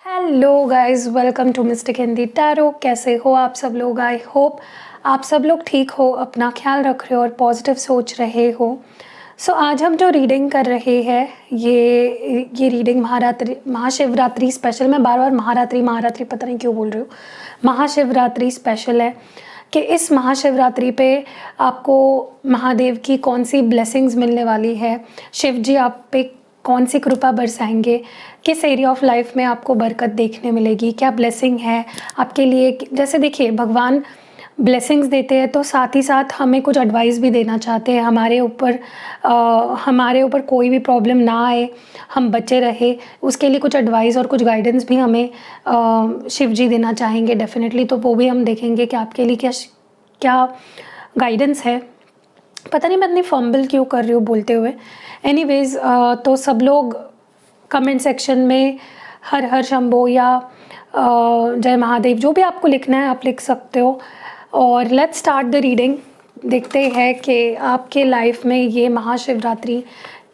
Hello guys, welcome to mystic Hindi tarot. कैसे हो आप सब लोग? आई होप आप सब लोग ठीक हो, अपना ख्याल रख रहे हो और पॉजिटिव सोच रहे हो। सो आज हम जो रीडिंग कर रहे हैं ये रीडिंग महाशिवरात्रि स्पेशल। मैं बार बार महारात्रि पता नहीं क्यों बोल रही हूँ, महाशिवरात्रि स्पेशल है कि इस महाशिवरात्रि पे आपको महादेव की कौन सी ब्लेसिंग्स मिलने वाली है, शिव जी आप पे कौन सी कृपा बरसाएंगे, किस एरिया ऑफ लाइफ में आपको बरकत देखने मिलेगी, क्या ब्लेसिंग है आपके लिए। जैसे देखिए, भगवान ब्लेसिंग्स देते हैं तो साथ ही साथ हमें कुछ एडवाइस भी देना चाहते हैं। हमारे ऊपर कोई भी प्रॉब्लम ना आए, हम बचे रहे, उसके लिए कुछ एडवाइस और कुछ गाइडेंस भी हमें शिव जी देना चाहेंगे डेफिनेटली। तो वो भी हम देखेंगे कि आपके लिए क्या क्या गाइडेंस है। पता नहीं मैं इतनी फंबल क्यों कर रही हूँ बोलते हुए। एनीवेज, तो सब लोग कमेंट सेक्शन में हर हर शंभो या जय महादेव जो भी आपको लिखना है आप लिख सकते हो। और लेट्स स्टार्ट द रीडिंग। देखते हैं कि आपके लाइफ में ये महाशिवरात्रि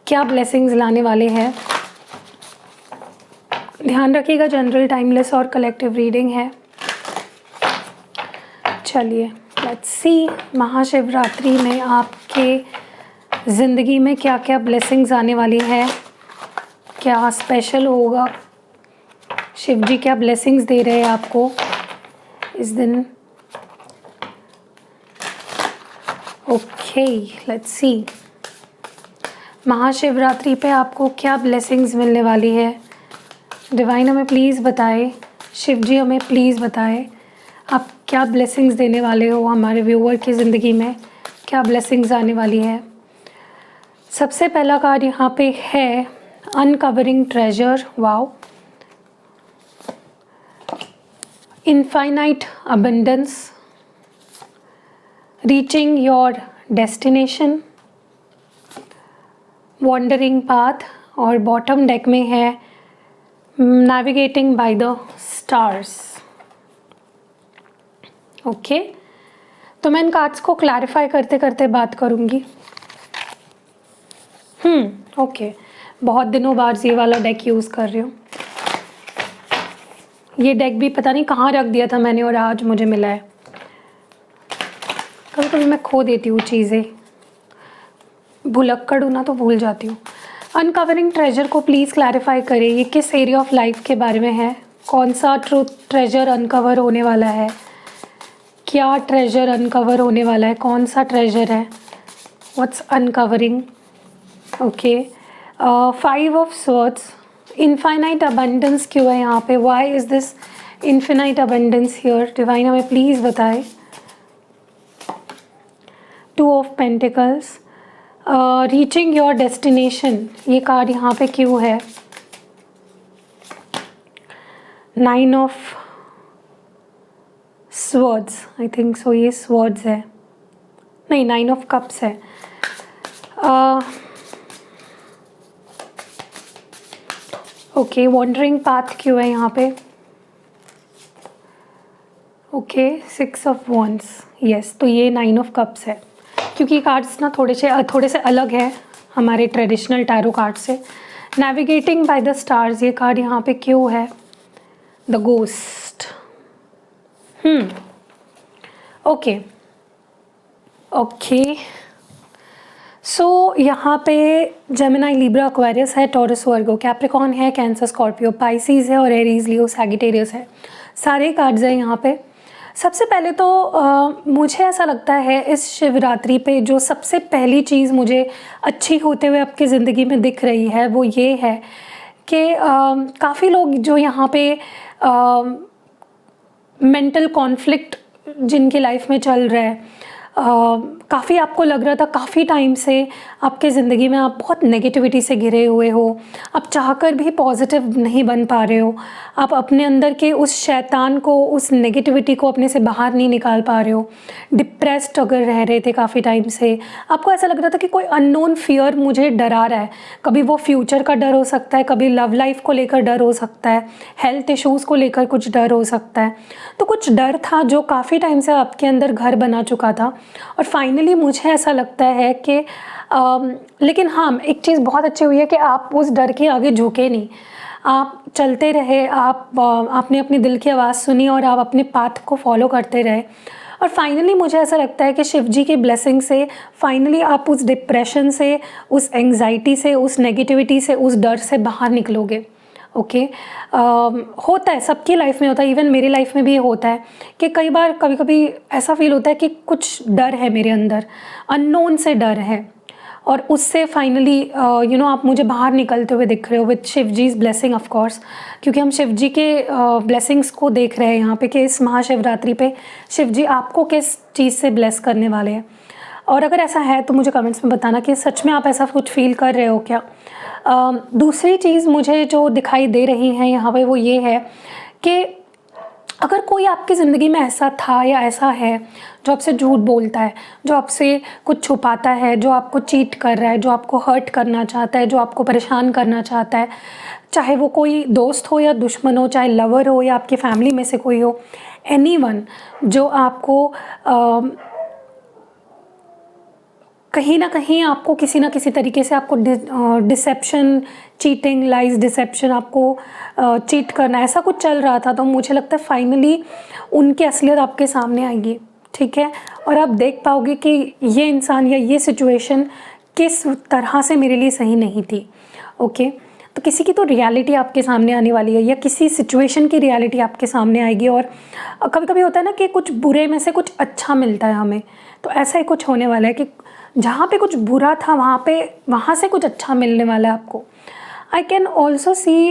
क्या ब्लेसिंग्स लाने वाले हैं। ध्यान रखिएगा, जनरल, टाइमलेस और कलेक्टिव रीडिंग है। चलिए लेट्स सी महाशिवरात्रि में आपके ज़िंदगी में क्या क्या ब्लेसिंग्स आने वाली है, क्या स्पेशल होगा, शिव जी क्या ब्लेसिंग्स दे रहे हैं आपको इस दिन। ओके लेट्स सी महाशिवरात्रि पे आपको क्या ब्लेसिंग्स मिलने वाली है। डिवाइन हमें प्लीज़ बताए, शिव जी हमें प्लीज़ बताए आप क्या ब्लेसिंग्स देने वाले हो हमारे व्यूअर की ज़िंदगी में, क्या ब्लेसिंग्स आने वाली है। सबसे पहला कार्ड यहाँ पे है uncovering treasure. Wow, infinite abundance, reaching your destination, wandering path, और बॉटम डेक में है navigating by the stars. Okay, तो मैं इन कार्ड्स को क्लैरिफाई करते करते बात करूँगी। ओके, बहुत दिनों बाद ये वाला डेक यूज़ कर रही हूँ। ये डेक भी पता नहीं कहाँ रख दिया था मैंने और आज मुझे मिला है। कभी कभी मैं खो देती हूँ चीज़ें, भुलक्कड़ हूँ ना तो भूल जाती हूँ। अनकवरिंग ट्रेजर को प्लीज़ क्लैरिफाई करें, ये किस एरिया ऑफ लाइफ के बारे में है, कौन सा ट्रेजर अनकवर होने वाला है, क्या ट्रेजर अनकवर होने वाला है, कौन सा ट्रेजर है, what's uncovering. Okay, 5 of swords, infinite abundance क्यों है यहाँ पे, why is this infinite abundance here, divine हमें प्लीज़ बताए। 2 of pentacles, reaching your destination, ये कार्ड यहाँ पे क्यों है। 9 of swords, I think so ये स्वर्ड्स है, नहीं 9 ऑफ कप्स है। ओके, वॉन्डरिंग पाथ क्यों है यहाँ पे। ओके, 6 ऑफ वॉन्ड्स, यस, तो ये 9 ऑफ कप्स है, क्योंकि कार्ड्स ना थोड़े से अलग है हमारे ट्रेडिशनल टैरो कार्ड से। नेविगेटिंग बाय द स्टार्स, ये कार्ड यहाँ पे क्यों है। The ghost. ओके सो यहाँ पे जेमिनी, लिब्रा, एक्वेरियस है, टॉरस, वर्गो, कैप्रिकॉर्न है, कैंसर, स्कॉर्पियो, पाइसिस है और एरीज, लियो, सैजिटेरियस है। सारे कार्ड्स हैं यहाँ पे। सबसे पहले तो मुझे ऐसा लगता है इस शिवरात्रि पे जो सबसे पहली चीज़ मुझे अच्छी होते हुए आपकी ज़िंदगी में दिख रही है वो ये है कि काफ़ी लोग जो यहाँ पे मेंटल कॉन्फ्लिक्ट जिनकी लाइफ में चल रहा है, काफ़ी आपको लग रहा था काफ़ी टाइम से आपके ज़िंदगी में आप बहुत नेगेटिविटी से घिरे हुए हो, आप चाहकर भी पॉजिटिव नहीं बन पा रहे हो, आप अपने अंदर के उस शैतान को, उस नेगेटिविटी को अपने से बाहर नहीं निकाल पा रहे हो, डिप्रेस्ड अगर रह रहे थे काफ़ी टाइम से, आपको ऐसा लग रहा था कि कोई अननोन फियर मुझे डरा रहा है। कभी वो फ्यूचर का डर हो सकता है, कभी लव लाइफ को लेकर डर हो सकता है, हेल्थ इश्यूज़ को लेकर कुछ डर हो सकता है। तो कुछ डर था जो काफ़ी टाइम से आपके अंदर घर बना चुका था और फाइनली मुझे ऐसा लगता है कि लेकिन हाँ, एक चीज़ बहुत अच्छी हुई है कि आप उस डर के आगे झुके नहीं, आप चलते रहे, आपने अपने दिल की आवाज़ सुनी और आप अपने पाथ को फॉलो करते रहे, और फाइनली मुझे ऐसा लगता है कि शिव जी की ब्लेसिंग से फाइनली आप उस डिप्रेशन से, उस एंग्जाइटी से, उस नेगेटिविटी से, उस डर से बाहर निकलोगे। ओके होता है, सबकी लाइफ में होता है, इवन मेरी लाइफ में भी ये होता है कि कई बार कभी कभी ऐसा फील होता है कि कुछ डर है मेरे अंदर, अननोन से डर है, और उससे फाइनली आप मुझे बाहर निकलते हुए दिख रहे हो with Shiv ji's blessing of course, क्योंकि हम शिव जी के ब्लेसिंग्स को देख रहे हैं यहाँ पे कि इस महाशिवरात्रि पे शिव जी आपको किस चीज़ से ब्लेस करने वाले हैं। और अगर ऐसा है तो मुझे कमेंट्स में बताना कि सच में आप ऐसा कुछ फील कर रहे हो क्या। दूसरी चीज़ मुझे जो दिखाई दे रही है यहाँ पे वो ये है कि अगर कोई आपकी ज़िंदगी में ऐसा था या ऐसा है जो आपसे झूठ बोलता है, जो आपसे कुछ छुपाता है, जो आपको चीट कर रहा है, जो आपको हर्ट करना चाहता है, जो आपको परेशान करना चाहता है, चाहे वो कोई दोस्त हो या दुश्मन हो, चाहे लवर हो या आपकी फैमिली में से कोई हो, एनीवन जो आपको कहीं ना कहीं आपको किसी ना किसी तरीके से आपको डिसेप्शन, चीटिंग, लाइज, डिसेप्शन, आपको चीट करना, ऐसा कुछ चल रहा था, तो मुझे लगता है फाइनली उनकी असलियत आपके सामने आएगी, ठीक है, और आप देख पाओगे कि ये इंसान या ये सिचुएशन किस तरह से मेरे लिए सही नहीं थी। ओके तो किसी की तो रियलिटी आपके सामने आने वाली है, या किसी सिचुएशन की रियलिटी आपके सामने आएगी। और कभी कभी होता है ना कि कुछ बुरे में से कुछ अच्छा मिलता है हमें, तो ऐसा ही कुछ होने वाला है कि जहाँ पे कुछ बुरा था वहाँ से कुछ अच्छा मिलने वाला है आपको। आई कैन ऑल्सो सी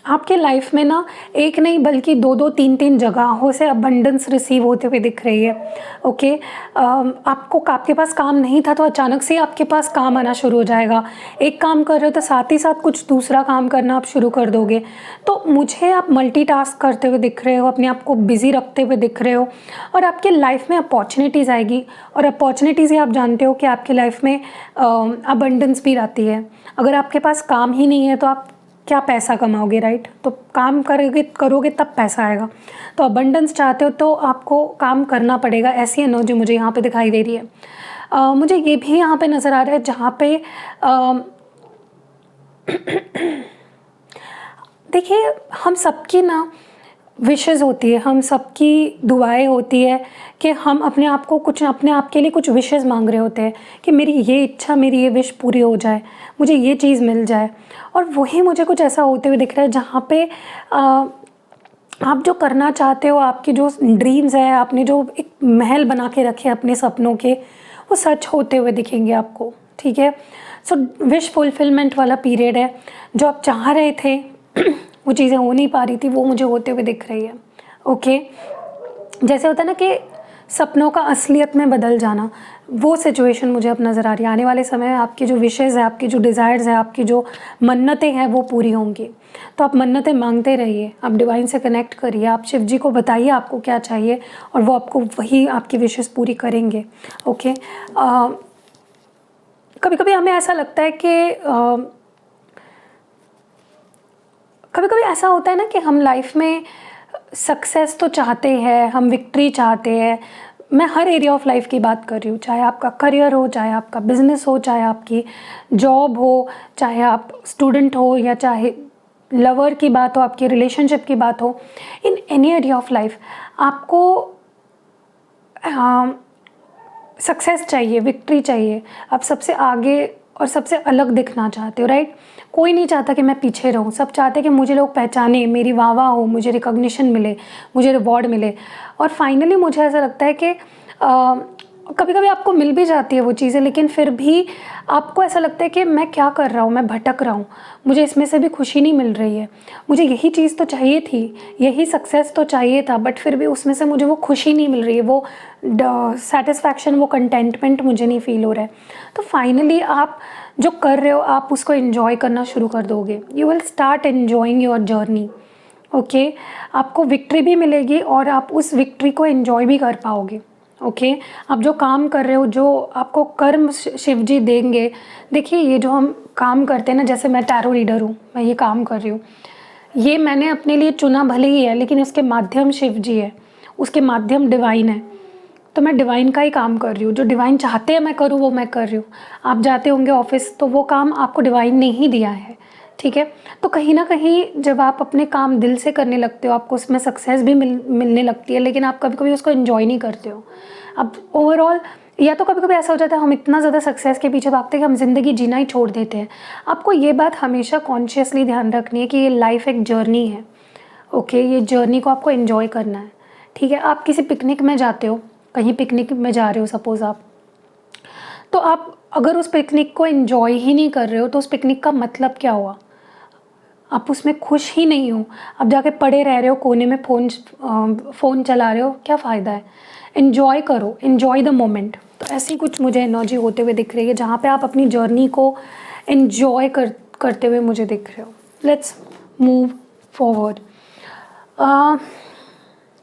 आपके लाइफ में ना एक नहीं बल्कि दो तीन जगहों से अबंडेंस रिसीव होते हुए दिख रही है। ओके आपके पास काम नहीं था तो अचानक से आपके पास काम आना शुरू हो जाएगा। एक काम कर रहे हो तो साथ ही साथ कुछ दूसरा काम करना आप शुरू कर दोगे। तो मुझे आप मल्टीटास्क करते हुए दिख रहे हो, अपने आप को बिजी रखते हुए दिख रहे हो, और आपके लाइफ में अपॉर्चुनिटीज़ आएगी। और अपॉर्चुनिटीज़ ही आप जानते हो कि आपके लाइफ में अबंडेंस भी रहती है। अगर आपके पास काम ही नहीं है तो आप क्या पैसा कमाओगे, राइट? तो काम करोगे तब पैसा आएगा। तो अबंडेंस चाहते हो तो आपको काम करना पड़ेगा, ऐसी एनर्जी मुझे यहाँ पे दिखाई दे रही है। मुझे ये भी यहाँ पे नज़र आ रहा है जहाँ पे देखिए हम सबकी ना विशेज़ होती है, हम सबकी दुआएं होती है कि हम अपने आप के लिए कुछ विशेज़ मांग रहे होते हैं कि मेरी ये इच्छा, मेरी ये विश पूरी हो जाए, मुझे ये चीज़ मिल जाए। और वही मुझे कुछ ऐसा होते हुए दिख रहा है जहाँ पे आप जो करना चाहते हो, आपकी जो ड्रीम्स है, आपने जो एक महल बना के रखे अपने सपनों के, वो सच होते हुए दिखेंगे आपको, ठीक है। सो विश फुलफिलमेंट वाला पीरियड है। जो आप चाह रहे थे वो चीज़ें हो नहीं पा रही थी, वो मुझे होते हुए दिख रही है। ओके जैसे होता है ना कि सपनों का असलियत में बदल जाना, वो सिचुएशन मुझे अब नज़र आ रही है। आने वाले समय में आपकी जो विशेज़ है, आपकी जो डिज़ायर्स है, आपकी जो मन्नतें हैं वो पूरी होंगी। तो आप मन्नतें मांगते रहिए, आप डिवाइन से कनेक्ट करिए, आप शिव जी को बताइए आपको क्या चाहिए और वो आपको वही आपकी विशेज़ पूरी करेंगे। ओके कभी कभी हमें ऐसा लगता है कि कभी कभी ऐसा होता है ना कि हम लाइफ में सक्सेस तो चाहते हैं, हम विक्ट्री चाहते हैं। मैं हर एरिया ऑफ लाइफ की बात कर रही हूँ, चाहे आपका करियर हो, चाहे आपका बिजनेस हो, चाहे आपकी जॉब हो, चाहे आप स्टूडेंट हो, या चाहे लवर की बात हो, आपकी रिलेशनशिप की बात हो। In any area of life आपको सक्सेस चाहिए, विक्ट्री चाहिए, आप सबसे आगे और सबसे अलग दिखना चाहते हो, राइट? कोई नहीं चाहता कि मैं पीछे रहूं, सब चाहते हैं कि मुझे लोग पहचाने, मेरी वाह हो, मुझे रिकॉग्निशन मिले, मुझे रिवॉर्ड मिले। और फाइनली मुझे ऐसा लगता है कि कभी कभी आपको मिल भी जाती है वो चीज़ें, लेकिन फिर भी आपको ऐसा लगता है कि मैं क्या कर रहा हूँ, मैं भटक रहा हूँ, मुझे इसमें से भी खुशी नहीं मिल रही है, मुझे यही चीज़ तो चाहिए थी, यही सक्सेस तो चाहिए था, बट फिर भी उसमें से मुझे वो खुशी नहीं मिल रही है, वो सेटिस्फैक्शन, वो कंटेंटमेंट मुझे नहीं फील हो रहा है। तो फाइनली आप जो कर रहे हो आप उसको एन्जॉय करना शुरू कर दोगे। You will start enjoying your journey. Okay आपको विक्ट्री भी मिलेगी और आप उस विक्ट्री को एन्जॉय भी कर पाओगे। ओके आप जो काम कर रहे हो, जो आपको कर्म शिव जी देंगे। देखिए ये जो हम काम करते हैं ना, जैसे मैं टैरो रीडर हूँ, मैं ये काम कर रही हूँ, ये मैंने अपने लिए चुना भले ही है, लेकिन उसके माध्यम शिव जी है, उसके माध्यम डिवाइन है। तो मैं डिवाइन का ही काम कर रही हूँ, जो डिवाइन चाहते हैं मैं करूँ वो मैं कर रही हूँ। आप जाते होंगे ऑफिस, तो वो काम आपको डिवाइन ने ही दिया है, ठीक है। तो कहीं ना कहीं जब आप अपने काम दिल से करने लगते हो, आपको उसमें सक्सेस भी मिलने लगती है, लेकिन आप कभी कभी उसको एंजॉय नहीं करते हो। अब ओवरऑल या तो कभी कभी ऐसा हो जाता है हम इतना ज़्यादा सक्सेस के पीछे भागते हैं कि हम ज़िंदगी जीना ही छोड़ देते हैं। आपको ये बात हमेशा कॉन्शियसली ध्यान रखनी है कि ये लाइफ एक जर्नी है। ओके, ये जर्नी को आपको एंजॉय करना है। ठीक है, आप किसी पिकनिक में जाते हो, कहीं पिकनिक में जा रहे हो सपोज़ आप, तो आप अगर उस पिकनिक को एंजॉय ही नहीं कर रहे हो तो उस पिकनिक का मतलब क्या हुआ? आप उसमें खुश ही नहीं हो, आप जाके पड़े रह रहे हो कोने में, फ़ोन चला रहे हो, क्या फ़ायदा है? एन्जॉय करो, एन्जॉय द मोमेंट। तो ऐसी कुछ मुझे एनर्जी होते हुए दिख रही है जहाँ पे आप अपनी जर्नी को एन्जॉय करते हुए मुझे दिख रहे हो। Let's move forward.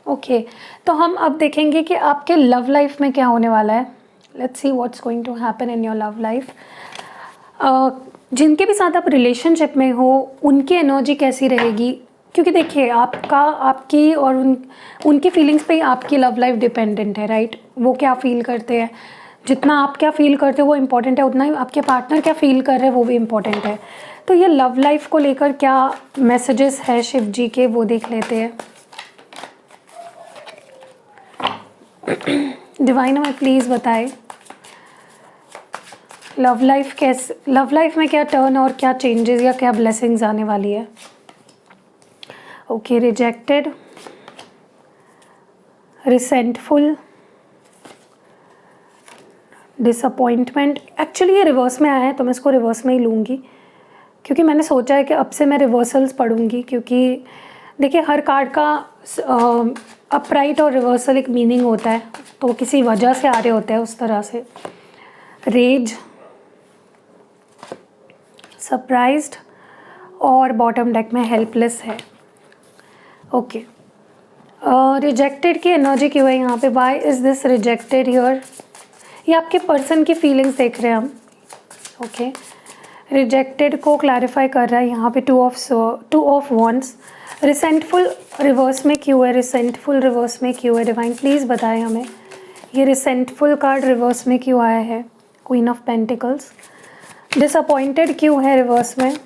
ओके, तो हम अब देखेंगे कि आपके लव लाइफ में क्या होने वाला है। Let's see what's going to happen in your love life. जिनके भी साथ आप रिलेशनशिप में हो उनकी एनर्जी कैसी रहेगी, क्योंकि देखिए आपकी और उनकी फीलिंग्स पे ही आपकी लव लाइफ डिपेंडेंट है, राइट। वो क्या फील करते हैं, जितना आप क्या फील करते हो वो इम्पोर्टेंट है, उतना ही आपके पार्टनर क्या फील कर रहे हैं वो भी इम्पोर्टेंट है। तो ये लव लाइफ को लेकर क्या मैसेजेस है शिव जी के, वो देख लेते हैं। डिवाइन हमें प्लीज़ बताए लव लाइफ में क्या टर्न और क्या चेंजेस या क्या ब्लेसिंग्स आने वाली है। Okay, rejected, resentful, disappointment. Actually ये रिवर्स में आया है तो मैं इसको रिवर्स में ही लूँगी, क्योंकि मैंने सोचा है कि अब से मैं रिवर्सल्स पढ़ूँगी, क्योंकि देखिए हर कार्ड का अपराइट और रिवर्सल एक मीनिंग होता है, तो किसी वजह से आ रहे होते हैं उस तरह से। रेज, सरप्राइज्ड और बॉटम डेक में हेल्पलेस है। ओके, रिजेक्टेड की एनर्जी क्यों है यहाँ पे? Why is this rejected here? ये आपके पर्सन की फीलिंग्स देख रहे हैं हम। ओके, रिजेक्टेड को क्लैरिफाई कर रहा है यहाँ पे two of wands. Resentful reverse में क्यों है? रिसेंटफुल रिवर्स में क्यों है? डिवाइन प्लीज़ बताएं हमें, ये रिसेंटफुल कार्ड रिवर्स में क्यों आया है? Queen of pentacles. डिसअपॉइंटेड क्यों है रिवर्स में?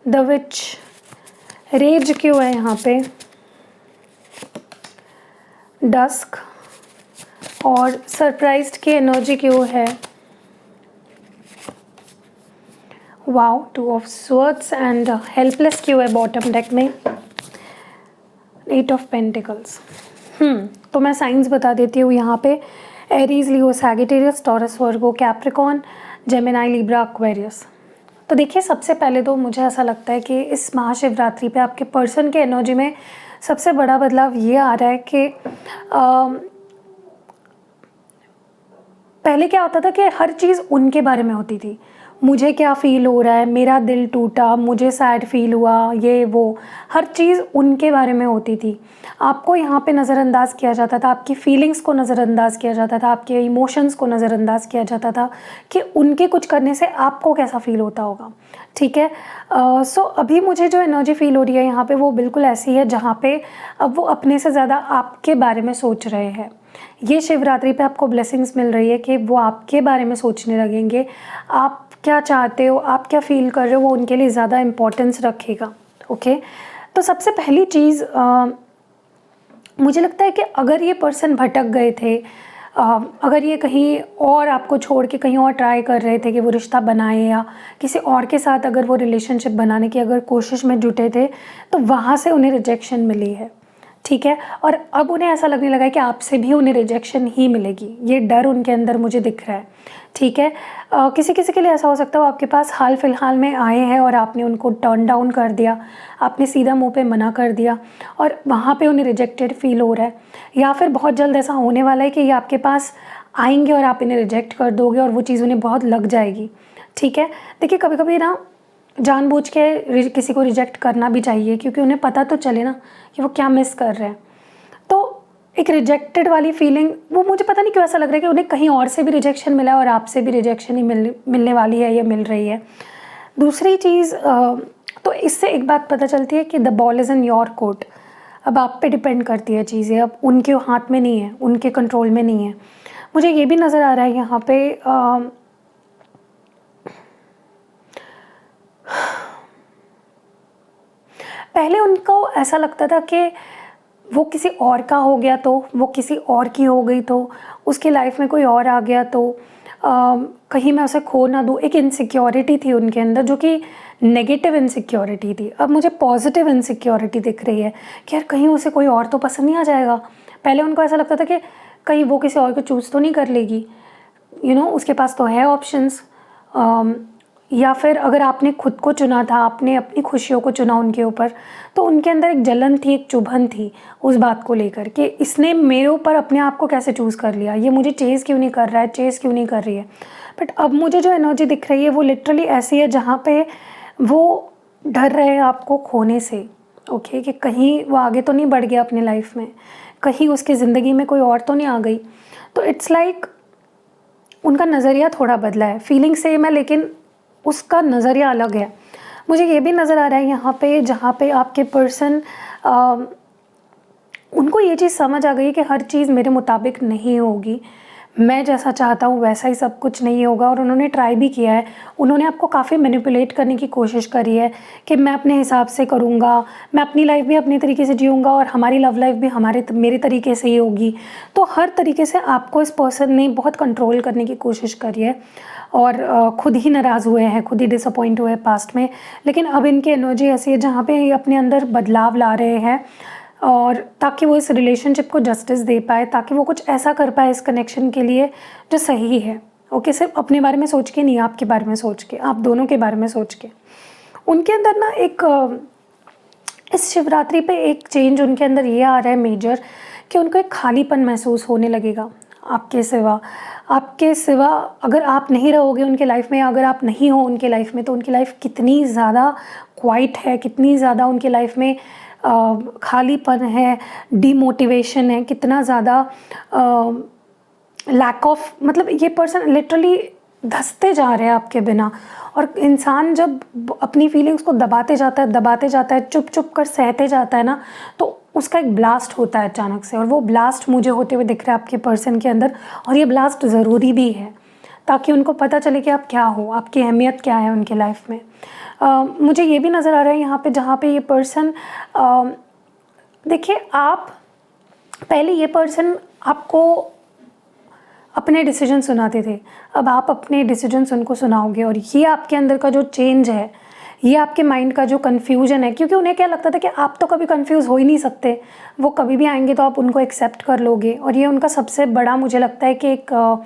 The which. रेज क्यों है यहाँ पे? डस्क। और सरप्राइज्ड की एनर्जी क्यों है? Wow, two of swords. And helpless क्यों है बॉटम डेक में? 8 ऑफ पेंटिकल्स। तो मैं साइंस बता देती हूँ यहाँ पे। एरीज, लियो, सैजिटेरियस, टॉरस, वर्गो, कैप्रिकॉर्न, जेमिनी, लिब्रा, एक्वेरियस। तो देखिए सबसे पहले तो मुझे ऐसा लगता है कि इस महाशिवरात्रि पे आपके पर्सन के एनर्जी में सबसे बड़ा बदलाव ये आ रहा है कि पहले क्या होता था कि हर चीज़ उनके बारे में होती थी। मुझे क्या फ़ील हो रहा है, मेरा दिल टूटा, मुझे सैड फील हुआ, ये वो, हर चीज़ उनके बारे में होती थी। आपको यहाँ पे नज़रअंदाज किया जाता था, आपकी फीलिंग्स को नज़रअंदाज किया जाता था, आपके इमोशंस को नज़रअंदाज किया जाता था कि उनके कुछ करने से आपको कैसा फ़ील होता होगा। ठीक है, सो अभी मुझे जो एनर्जी फ़ील हो रही है यहाँ पे वो बिल्कुल ऐसी है जहाँ पे अब वो अपने से ज़्यादा आपके बारे में सोच रहे हैं। ये शिवरात्रि पे आपको ब्लेसिंग्स मिल रही है कि वो आपके बारे में सोचने लगेंगे। आप क्या चाहते हो, आप क्या फील कर रहे हो, वो उनके लिए ज़्यादा इम्पोर्टेंस रखेगा। ओके, तो सबसे पहली चीज़ मुझे लगता है कि अगर ये पर्सन भटक गए थे, अगर ये कहीं और आपको छोड़ के कहीं और ट्राई कर रहे थे कि वो रिश्ता बनाए या किसी और के साथ अगर वो रिलेशनशिप बनाने की अगर कोशिश में जुटे थे, तो वहाँ से उन्हें रिजेक्शन मिली है। ठीक है, और अब उन्हें ऐसा लगने लगा है कि आपसे भी उन्हें रिजेक्शन ही मिलेगी। ये डर उनके अंदर मुझे दिख रहा है। ठीक है, किसी किसी के लिए ऐसा हो सकता है वो आपके पास हाल फिलहाल में आए हैं और आपने उनको टर्न डाउन कर दिया, आपने सीधा मुंह पे मना कर दिया और वहाँ पे उन्हें रिजेक्टेड फील हो रहा है। या फिर बहुत जल्द ऐसा होने वाला है कि ये आपके पास आएंगे और आप इन्हें रिजेक्ट कर दोगे और वो चीज़ उन्हें बहुत लग जाएगी। ठीक है, देखिए कभी कभी ना जानबूझ के किसी को रिजेक्ट करना भी चाहिए, क्योंकि उन्हें पता तो चले ना कि वो क्या मिस कर रहे हैं। तो एक रिजेक्टेड वाली फीलिंग, वो मुझे पता नहीं क्यों ऐसा लग रहा है कि उन्हें कहीं और से भी रिजेक्शन मिला है और आपसे भी रिजेक्शन ही मिलने वाली है या मिल रही है। दूसरी चीज़, तो इससे एक बात पता चलती है कि the ball is in your court. अब आप पे डिपेंड करती है चीज़ें, अब उनके हाथ में नहीं है, उनके कंट्रोल में नहीं है। मुझे ये भी नज़र आ रहा है यहाँ पे पहले उनको ऐसा लगता था कि वो किसी और का हो गया तो, वो किसी और की हो गई तो, उसकी लाइफ में कोई और आ गया तो कहीं मैं उसे खो ना दूँ। एक इनसिक्योरिटी थी उनके अंदर जो कि नेगेटिव इनसिक्योरिटी थी। अब मुझे पॉजिटिव इनसिक्योरिटी दिख रही है कि यार कहीं उसे कोई और तो पसंद नहीं आ जाएगा। पहले उनको ऐसा लगता था कि कहीं वो किसी और को चूज़ तो नहीं कर लेगी, उसके पास तो है ऑप्शंस। या फिर अगर आपने खुद को चुना था, आपने अपनी खुशियों को चुना उनके ऊपर, तो उनके अंदर एक जलन थी, एक चुभन थी उस बात को लेकर कि इसने मेरे ऊपर अपने आप को कैसे चूज़ कर लिया, ये मुझे चेज़ क्यों नहीं कर रहा है, चेज़ क्यों नहीं कर रही है। बट अब मुझे जो एनर्जी दिख रही है वो लिटरली ऐसी है जहाँ पे वो डर रहे हैं आपको खोने से। ओके, कि कहीं वो आगे तो नहीं बढ़ गया अपने लाइफ में, कहीं उसकी ज़िंदगी में कोई और तो नहीं आ गई। तो इट्स लाइक उनका नज़रिया थोड़ा बदला है। फीलिंग सेम है लेकिन उसका नज़रिया अलग है। मुझे ये भी नज़र आ रहा है यहाँ पे जहाँ पे आपके पर्सन उनको ये चीज़ समझ आ गई कि हर चीज़ मेरे मुताबिक नहीं होगी, मैं जैसा चाहता हूँ वैसा ही सब कुछ नहीं होगा। और उन्होंने ट्राई भी किया है, उन्होंने आपको काफ़ी मैनिपुलेट करने की कोशिश करी है कि मैं अपने हिसाब से करूँगा, मैं अपनी लाइफ भी अपने तरीके से जीऊँगा और हमारी लव लाइफ भी मेरे तरीके से ही होगी। तो हर तरीके से आपको इस पर्सन ने बहुत कंट्रोल करने की कोशिश करी है और खुद ही नाराज़ हुए हैं, खुद ही डिसअपॉइंट हुए हैं पास्ट में। लेकिन अब इनकी एनर्जी ऐसी है जहाँ पे ये अपने अंदर बदलाव ला रहे हैं और ताकि वो इस रिलेशनशिप को जस्टिस दे पाए, ताकि वो कुछ ऐसा कर पाए इस कनेक्शन के लिए जो सही है। ओके, सिर्फ अपने बारे में सोच के नहीं, आपके बारे में सोच के, आप दोनों के बारे में सोच के। उनके अंदर ना एक इस शिवरात्रि पे एक चेंज उनके अंदर ये आ रहा है मेजर कि उनको एक खालीपन महसूस होने लगेगा आपके सिवा। अगर आप नहीं रहोगे उनके लाइफ में, अगर आप नहीं हो उनके लाइफ में, तो उनकी लाइफ कितनी ज़्यादा क्वाइट है, कितनी ज़्यादा उनकी लाइफ में खालीपन है, डीमोटिवेशन है, कितना ज़्यादा लैक ऑफ, मतलब ये पर्सन लिटरली धंसते जा रहे हैं आपके बिना। और इंसान जब अपनी फीलिंग्स को दबाते जाता है, चुप चुप कर सहते जाता है ना, तो उसका एक ब्लास्ट होता है अचानक से। और वो ब्लास्ट मुझे होते हुए दिख रहा है आपके पर्सन के अंदर, और ये ब्लास्ट ज़रूरी भी है ताकि उनको पता चले कि आप क्या हो, आपकी अहमियत क्या है उनके लाइफ में। मुझे ये भी नज़र आ रहा है यहाँ पे जहाँ पे ये पर्सन, देखिए आप पहले ये पर्सन आपको अपने डिसीजन सुनाते थे, अब आप अपने डिसीजंस उनको सुनाओगे। और ये आपके अंदर का जो चेंज है, ये आपके माइंड का जो कन्फ्यूजन है, क्योंकि उन्हें क्या लगता था कि आप तो कभी कंफ्यूज हो ही नहीं सकते, वो कभी भी आएंगे तो आप उनको एक्सेप्ट कर लोगे। और ये उनका सबसे बड़ा, मुझे लगता है कि एक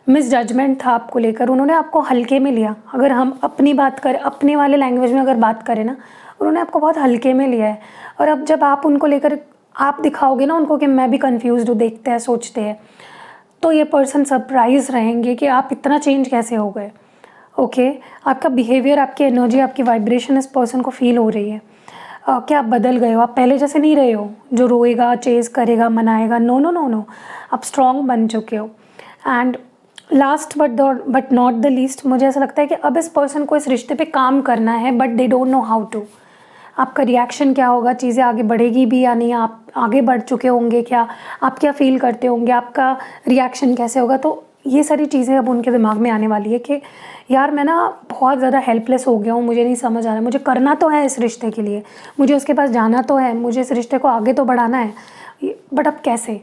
मिस जजमेंट था आपको लेकर। उन्होंने आपको हल्के में लिया। अगर हम अपनी बात करें, अपने वाले लैंग्वेज में अगर बात करें ना, उन्होंने आपको बहुत हल्के में लिया है। और अब जब आप उनको लेकर आप दिखाओगे ना उनको कि मैं भी कंफ्यूज्ड हूँ, देखते हैं, सोचते हैं, तो ये पर्सन सरप्राइज रहेंगे कि आप इतना चेंज कैसे हो गए। ओके, आपका बिहेवियर, आपकी एनर्जी, आपकी वाइब्रेशन इस पर्सन को फील हो रही है कि आप बदल गए हो, आप पहले जैसे नहीं रहे हो जो रोएगा, चेज़ करेगा, मनाएगा। नो नो नो नो, आप स्ट्रॉन्ग बन चुके हो। And last but not the least, मुझे ऐसा लगता है कि अब इस पर्सन को इस रिश्ते पे काम करना है, but they don't know how to. आपका रिएक्शन क्या होगा, चीज़ें आगे बढ़ेगी भी या नहीं, आप आगे बढ़ चुके होंगे क्या, आप क्या फील करते होंगे, आपका रिएक्शन कैसे होगा। तो ये सारी चीज़ें अब उनके दिमाग में आने वाली है कि यार मैं ना बहुत ज़्यादा हेल्पलेस हो गया हूँ, मुझे नहीं समझ आ रहा, मुझे करना तो है इस रिश्ते के लिए, मुझे उसके पास जाना तो है, मुझे इस रिश्ते को आगे तो बढ़ाना है, बट अब कैसे।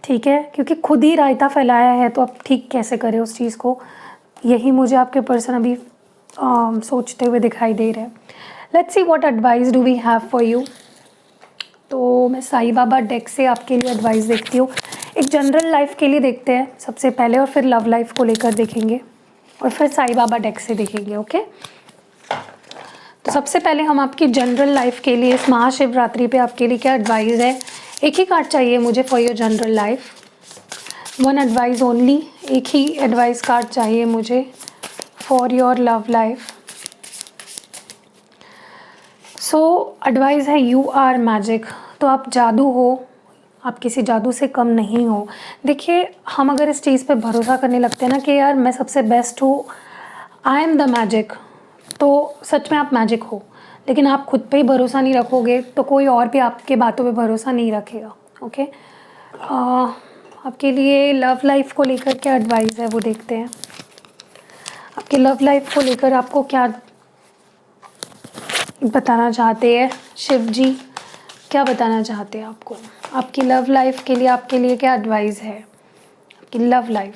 ठीक है, क्योंकि खुद ही रायता फैलाया है तो अब ठीक कैसे करें उस चीज़ को, यही मुझे आपके पर्सन अभी सोचते हुए दिखाई दे रहे हैं। Let's see what advice do we have for you. तो मैं साईं बाबा डेक से आपके लिए एडवाइस देखती हूँ। एक जनरल लाइफ के लिए देखते हैं सबसे पहले, और फिर लव लाइफ को लेकर देखेंगे, और फिर साईं बाबा डेक से देखेंगे। ओके, तो सबसे पहले हम आपकी जनरल लाइफ के लिए इस महाशिवरात्रि पे आपके लिए क्या एडवाइस है। एक ही कार्ड चाहिए मुझे for your general life, one advice only. एक ही एडवाइस कार्ड चाहिए मुझे for your love life. So advice है यू आर मैजिक। तो आप जादू हो, आप किसी जादू से कम नहीं हो। देखिए, हम अगर इस चीज़ पे भरोसा करने लगते हैं ना कि यार मैं सबसे बेस्ट हूँ, आई एम द मैजिक, तो सच में आप मैजिक हो। लेकिन आप खुद पे ही भरोसा नहीं रखोगे तो कोई और भी आपके बातों पे भरोसा नहीं रखेगा। ओके, आपके लिए लव लाइफ को लेकर क्या एडवाइस है वो देखते हैं। आपके लव लाइफ को लेकर आपको क्या बताना चाहते हैं शिव जी क्या बताना चाहते हैं आपको, आपकी लव लाइफ के लिए, आपके लिए क्या एडवाइस है आपकी लव लाइफ।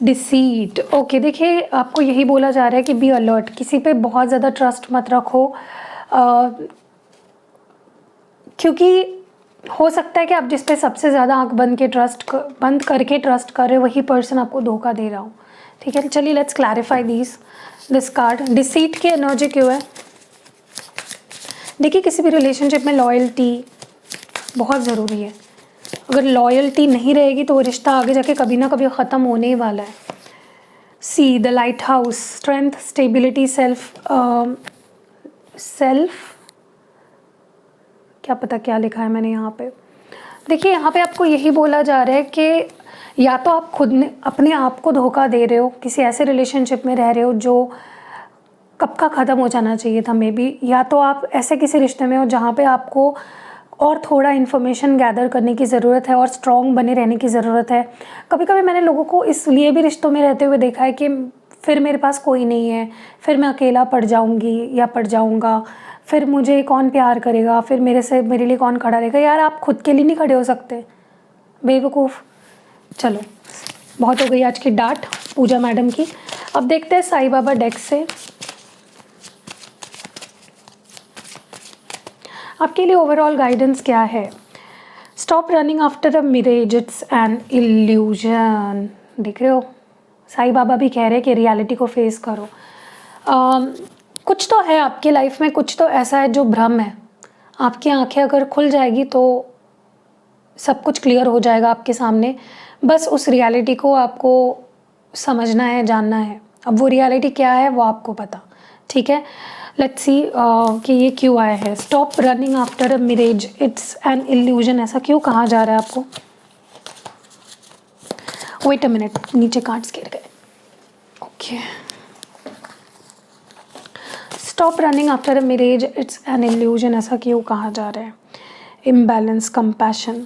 डिसीट, ओके, देखिए आपको यही बोला जा रहा है कि बी अलर्ट, किसी पे बहुत ज़्यादा ट्रस्ट मत रखो, क्योंकि हो सकता है कि आप जिस पे सबसे ज़्यादा आंख बंद करके ट्रस्ट कर रहे हो वही पर्सन आपको धोखा दे रहा हो। ठीक है, चलिए let's clarify this card. Deceit की एनर्जी क्यों है? देखिए किसी भी रिलेशनशिप में लॉयल्टी बहुत ज़रूरी है। अगर लॉयल्टी नहीं रहेगी तो वो रिश्ता आगे जाके कभी ना कभी ख़त्म होने ही वाला है। See the light house, strength, stability, self क्या पता क्या लिखा है मैंने यहाँ पे। देखिए यहाँ पे आपको यही बोला जा रहा है कि या तो आप खुद ने अपने आप को धोखा दे रहे हो, किसी ऐसे रिलेशनशिप में रह रहे हो जो कब का ख़त्म हो जाना चाहिए था मे बी, या तो आप ऐसे किसी रिश्ते में हो जहाँ पे आपको और थोड़ा इन्फॉर्मेशन गैदर करने की ज़रूरत है और स्ट्रॉन्ग बने रहने की ज़रूरत है। कभी कभी मैंने लोगों को इसलिए भी रिश्तों में रहते हुए देखा है कि फिर मेरे पास कोई नहीं है, फिर मैं अकेला पड़ जाऊँगी या पड़ जाऊँगा, फिर मुझे कौन प्यार करेगा, फिर मेरे लिए कौन खड़ा रहेगा। यार आप खुद के लिए नहीं खड़े हो सकते, बेवकूफ़। चलो बहुत हो गई आज की डांट पूजा मैडम की। अब देखते हैं साईं बाबा डेक से आपके लिए ओवरऑल गाइडेंस क्या है। Stop running after a mirage, it's an illusion. देख रहे हो, साईं बाबा भी कह रहे हैं कि रियलिटी को फेस करो। कुछ तो है आपकी लाइफ में, कुछ तो ऐसा है जो भ्रम है। आपकी आंखें अगर खुल जाएगी तो सब कुछ क्लियर हो जाएगा आपके सामने। बस उस रियलिटी को आपको समझना है, जानना है। अब वो रियलिटी क्या है वो आपको पता। ठीक है, लेट्स सी कि ये क्यों आया है। Stop running after a mirage, it's an illusion, ऐसा क्यों कहा जा रहा है आपको? वेट अ मिनट, नीचे कार्ड्स गिर गए। Okay, stop running after a mirage, it's an illusion, ऐसा क्यों कहा जा रहा है? इम्बैलेंस, कंपैशन,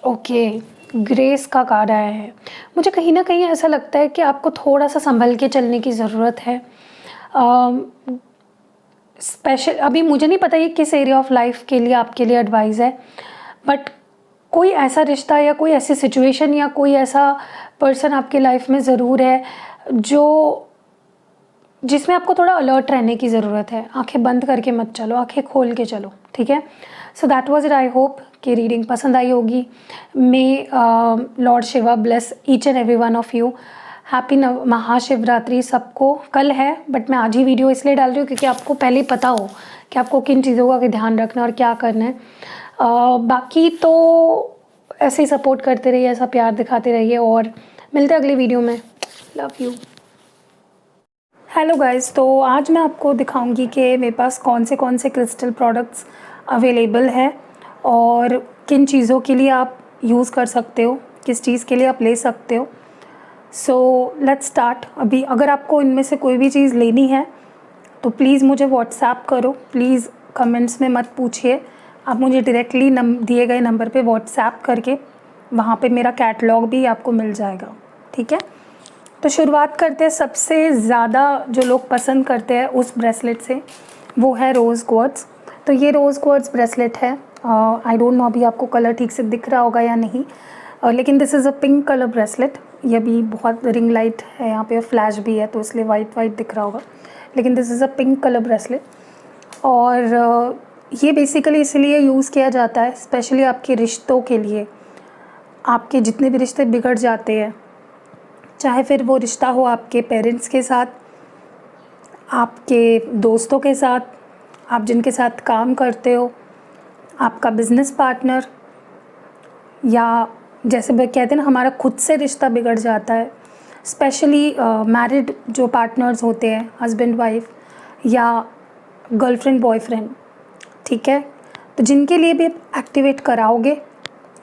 ओके, ग्रेस का कार्ड आया है। मुझे कहीं ना कहीं ऐसा लगता है कि आपको थोड़ा सा संभल के चलने की ज़रूरत है। स्पेशल अभी मुझे नहीं पता ये किस एरिया ऑफ लाइफ के लिए आपके लिए एडवाइस है, बट कोई ऐसा रिश्ता या कोई ऐसी सिचुएशन या कोई ऐसा पर्सन आपकी लाइफ में ज़रूर है जो जिसमें आपको थोड़ा अलर्ट रहने की ज़रूरत है। आंखें बंद करके मत चलो, आंखें खोल के चलो। ठीक है, so that was it. I hope कि रीडिंग पसंद आई होगी। May Lord Shiva bless each and every one of you. Happy Mahashivratri सबको। कल है बट मैं आज ही वीडियो इसलिए डाल रही हूँ क्योंकि आपको पहले ही पता हो कि आपको किन चीज़ों का ध्यान रखना और क्या करना है। बाकी तो ऐसे ही सपोर्ट करते रहिए, ऐसा प्यार दिखाते रहिए और मिलते हैं अगली वीडियो में। Love you. हेलो गाइस, तो आज मैं आपको दिखाऊंगी कि मेरे पास कौन से क्रिस्टल प्रोडक्ट्स अवेलेबल है और किन चीज़ों के लिए आप यूज़ कर सकते हो, किस चीज़ के लिए आप ले सकते हो। So let's start. अभी अगर आपको इनमें से कोई भी चीज़ लेनी है तो प्लीज़ मुझे व्हाट्सएप करो। प्लीज़ कमेंट्स में मत पूछिए, आप मुझे डायरेक्टली दिए गए नंबर पे व्हाट्सएप करके वहाँ पे मेरा कैटलॉग भी आपको मिल जाएगा। ठीक है, तो शुरुआत करते हैं। सबसे ज़्यादा जो लोग पसंद करते हैं उस ब्रेसलेट से, वो है रोज़ क्वार्ट्ज। तो ये रोज़ क्वार्ट्ज ब्रेसलेट है। आई डोंट नो अभी आपको कलर ठीक से दिख रहा होगा या नहीं, लेकिन this is a pink colour bracelet. ये भी बहुत रिंग लाइट है यहाँ पे, फ्लैश भी है तो इसलिए वाइट दिख रहा होगा, लेकिन this is a pink colour bracelet. और ये बेसिकली इसलिए यूज़ किया जाता है स्पेशली आपके रिश्तों के लिए। आपके जितने भी रिश्ते बिगड़ जाते हैं, चाहे फिर वो रिश्ता हो आपके पेरेंट्स के साथ, आपके दोस्तों के साथ, आप जिनके साथ काम करते हो, आपका बिज़नेस पार्टनर, या जैसे वे कहते हैं ना हमारा खुद से रिश्ता बिगड़ जाता है। स्पेशली मैरिड जो पार्टनर्स होते हैं, हस्बैंड वाइफ या गर्लफ्रेंड बॉयफ्रेंड। ठीक है, तो जिनके लिए भी एक्टिवेट कराओगे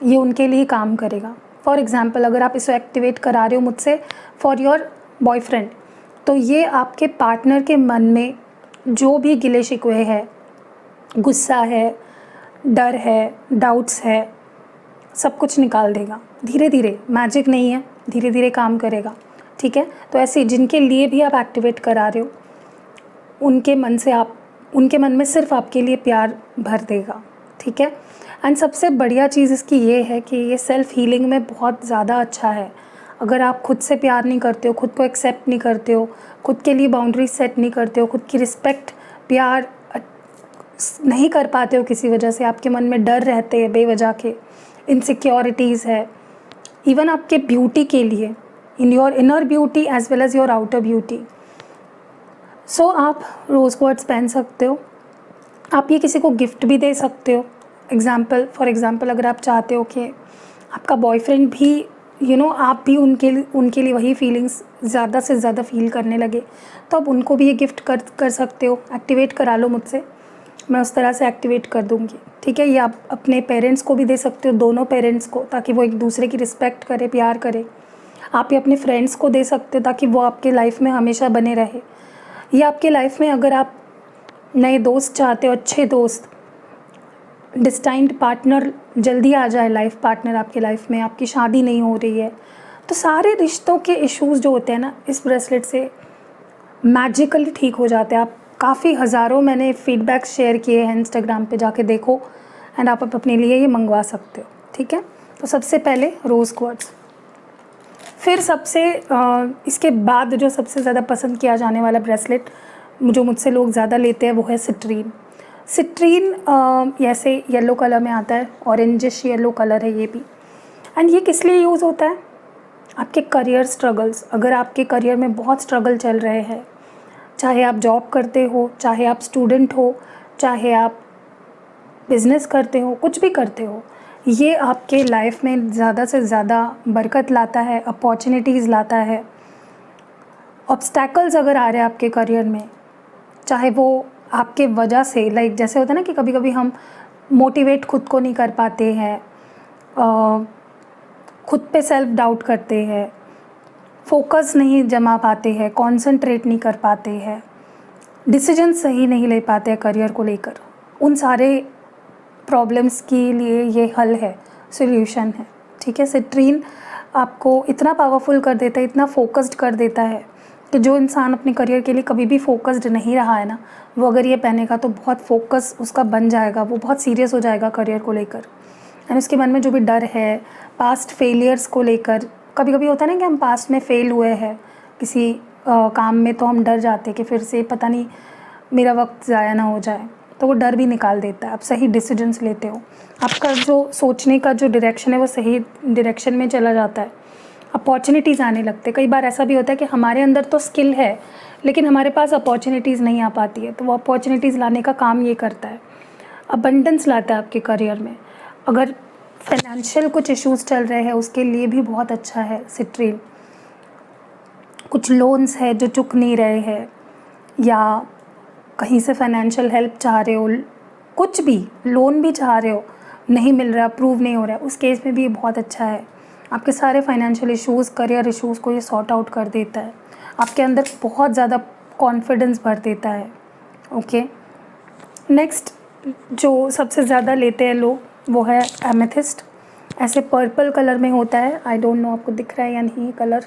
ये उनके लिए काम करेगा। फॉर एग्ज़ाम्पल अगर आप इसे एक्टिवेट करा रहे हो मुझसे फॉर योर बॉयफ्रेंड, तो ये आपके पार्टनर के मन में जो भी गिले शिकवे है, गुस्सा है, डर है, डाउट्स है, सब कुछ निकाल देगा। धीरे धीरे, मैजिक नहीं है, धीरे धीरे काम करेगा। ठीक है, तो ऐसे जिनके लिए भी आप एक्टिवेट करा रहे हो उनके मन से आप उनके मन में सिर्फ आपके लिए प्यार भर देगा, ठीक है। एंड सबसे बढ़िया चीज़ इसकी ये है कि ये सेल्फ़ हीलिंग में बहुत ज़्यादा अच्छा है। अगर आप खुद से प्यार नहीं करते हो, खुद को एक्सेप्ट नहीं करते हो, खुद के लिए बाउंड्रीज सेट नहीं करते हो, खुद की रिस्पेक्ट प्यार नहीं कर पाते हो, किसी वजह से आपके मन में डर रहते हैं बेवजह के, इनसिक्योरिटीज़ है, इवन आपके ब्यूटी के लिए, in your inner beauty as well as your outer beauty. So आप रोज़ क्वार्ट्स पहन सकते हो, आप ये किसी को गिफ्ट भी दे सकते हो। फॉर एग्ज़ाम्पल अगर आप चाहते हो कि आपका बॉयफ्रेंड भी आप भी उनके लिए वही फीलिंग्स ज़्यादा से ज़्यादा फील करने लगे, तो आप उनको भी ये गिफ्ट कर सकते हो। एक्टिवेट करा लो मुझसे, मैं उस तरह से एक्टिवेट कर दूँगी, ठीक है। ये आप अपने पेरेंट्स को भी दे सकते हो, दोनों पेरेंट्स को, ताकि वो एक दूसरे की रिस्पेक्ट करे, प्यार करे। आप ये अपने फ्रेंड्स को दे सकते हो ताकि वो आपके लाइफ में हमेशा बने रहे। ये आपके लाइफ में अगर आप नए दोस्त चाहते हो, अच्छे दोस्त, डिस्टाइंड पार्टनर जल्दी आ जाए, लाइफ पार्टनर आपके लाइफ में, आपकी शादी नहीं हो रही है, तो सारे रिश्तों के इश्यूज़ जो होते हैं ना, इस ब्रेसलेट से मैजिकली ठीक हो जाते हैं। आप काफ़ी हज़ारों मैंने फीडबैक शेयर किए हैं, इंस्टाग्राम पे जाके देखो, एंड आप अपने लिए ये मंगवा सकते हो, ठीक है। तो सबसे पहले रोज़ क्वार्ट्स, फिर इसके बाद जो सबसे ज़्यादा पसंद किया जाने वाला ब्रेसलेट जो मुझसे लोग ज़्यादा लेते हैं वो है सिट्रीन। ऐसे येलो कलर में आता है, ऑरेंजिश येलो कलर है ये भी। एंड ये किस लिए यूज़ होता है? आपके करियर स्ट्रगल्स, अगर आपके करियर में बहुत स्ट्रगल चल रहे हैं, चाहे आप जॉब करते हो, चाहे आप स्टूडेंट हो, चाहे आप बिज़नेस करते हो, कुछ भी करते हो, ये आपके लाइफ में ज़्यादा से ज़्यादा बरकत लाता है, अपॉर्चुनिटीज़ लाता है। ऑब्स्टैकल्स अगर आ रहे हैं आपके करियर में, चाहे वो आपके वजह से, लाइक जैसे होता है ना कि कभी कभी हम मोटिवेट खुद को नहीं कर पाते हैं, खुद पे सेल्फ डाउट करते हैं, फोकस नहीं जमा पाते हैं, कंसंट्रेट नहीं कर पाते हैं, डिसीजन सही नहीं ले पाते हैं करियर को लेकर, उन सारे प्रॉब्लम्स के लिए ये हल है, सॉल्यूशन है, ठीक है। सिट्रीन आपको इतना पावरफुल कर देता है, इतना फोकस्ड कर देता है कि जो इंसान अपने करियर के लिए कभी भी फोकस्ड नहीं रहा है ना, वो अगर ये पहनेगा तो बहुत फोकस उसका बन जाएगा, वो बहुत सीरियस हो जाएगा करियर को लेकर। एंड उसके मन में जो भी डर है पास्ट फेलियर्स को लेकर, कभी कभी होता है ना कि हम पास्ट में फ़ेल हुए हैं किसी काम में, तो हम डर जाते हैं कि फिर से पता नहीं मेरा वक्त ज़ाया ना हो जाए, तो वो डर भी निकाल देता है। आप सही डिसीजंस लेते हो, आपका जो सोचने का जो डायरेक्शन है वो सही डायरेक्शन में चला जाता है, अपॉर्चुनिटीज़ आने लगते हैं। कई बार ऐसा भी होता है कि हमारे अंदर तो स्किल है लेकिन हमारे पास अपॉर्चुनिटीज़ नहीं आ पाती है, तो वो अपॉर्चुनिटीज़ लाने का काम ये करता है, अबंडेंस लाता है आपके करियर में। अगर फाइनेंशियल कुछ इश्यूज़ चल रहे हैं उसके लिए भी बहुत अच्छा है सिट्रीन। कुछ लोन्स है जो चुक नहीं रहे हैं, या कहीं से फाइनेंशियल हेल्प चाह रहे हो, कुछ भी लोन भी चाह रहे हो, नहीं मिल रहा, अप्रूव नहीं हो रहा है, उस केस में भी ये बहुत अच्छा है। आपके सारे फाइनेंशियल इश्यूज़, करियर इश्यूज़ को ये सॉर्ट आउट कर देता है, आपके अंदर बहुत ज़्यादा कॉन्फिडेंस भर देता है, ओके। नेक्स्ट जो सबसे ज़्यादा लेते हैं लोग वो है एमेथिस्ट। ऐसे पर्पल कलर में होता है, आई डोंट नो आपको दिख रहा है या नहीं कलर।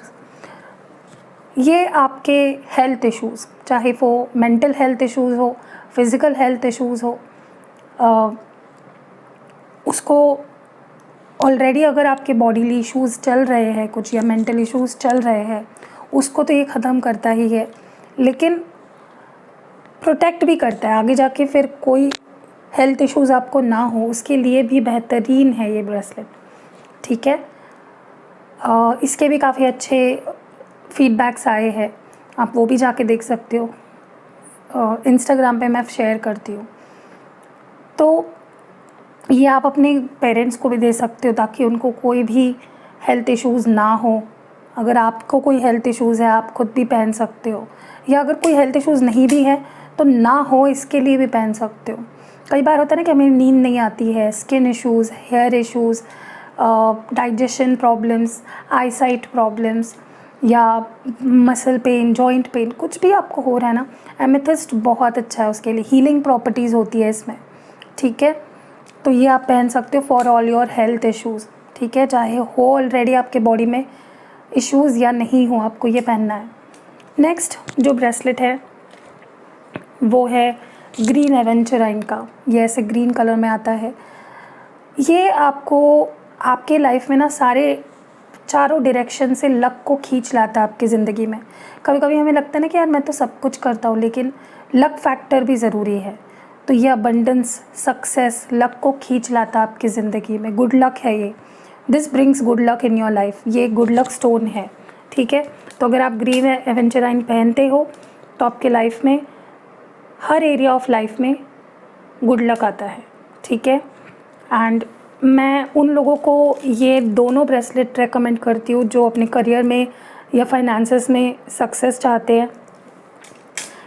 ये आपके हेल्थ इश्यूज़, चाहे वो मेंटल हेल्थ इश्यूज़ हो, फिज़िकल हेल्थ इश्यूज़ हो, उसको ऑलरेडी अगर आपके बॉडीली इश्यूज़ चल रहे हैं कुछ, या मेंटल इश्यूज़ चल रहे हैं, उसको तो ये ख़त्म करता ही है, लेकिन प्रोटेक्ट भी करता है आगे जाके, फिर कोई हेल्थ इश्यूज़ आपको ना हो उसके लिए भी बेहतरीन है ये ब्रेसलेट, ठीक है। इसके भी काफ़ी अच्छे फीडबैक्स आए हैं, आप वो भी जाके देख सकते हो, इंस्टाग्राम पे मैं शेयर करती हूँ। तो ये आप अपने पेरेंट्स को भी दे सकते हो ताकि उनको कोई भी हेल्थ इश्यूज़ ना हो। अगर आपको कोई हेल्थ इश्यूज़ है आप खुद भी पहन सकते हो, या अगर कोई हेल्थ इश्यूज़ नहीं भी है तो ना हो इसके लिए भी पहन सकते हो। कई बार होता है ना कि हमें नींद नहीं आती है, skin issues, hair issues, digestion problems, eyesight problems, या मसल पेन, जॉइंट पेन, कुछ भी आपको हो रहा है ना, एमेथिस्ट बहुत अच्छा है उसके लिए, हीलिंग प्रॉपर्टीज़ होती है इसमें, ठीक है। तो ये आप पहन सकते हो for all your health issues, ठीक है, चाहे हो ऑलरेडी आपके बॉडी में इश्यूज़ या नहीं हो, आपको ये पहनना है। नेक्स्ट जो ब्रेसलेट है वो है ग्रीन एवेंचुराइन का, ये ऐसे ग्रीन कलर में आता है। ये आपको आपके लाइफ में ना सारे चारों डायरेक्शन से लक को खींच लाता है आपकी ज़िंदगी में। कभी कभी हमें लगता है ना कि यार मैं तो सब कुछ करता हूँ, लेकिन लक फैक्टर भी ज़रूरी है। तो ये अबंडेंस, सक्सेस, लक को खींच लाता है आपकी ज़िंदगी में। गुड लक है ये, this brings good luck in your life. ये गुड लक स्टोन है, ठीक है। तो अगर आप ग्रीन एवेंचुराइन पहनते हो तो आपके लाइफ में हर एरिया ऑफ लाइफ में गुड लक आता है, ठीक है। एंड मैं उन लोगों को ये दोनों ब्रेसलेट रेकमेंड करती हूँ जो अपने करियर में या फाइनेंसेस में सक्सेस चाहते हैं।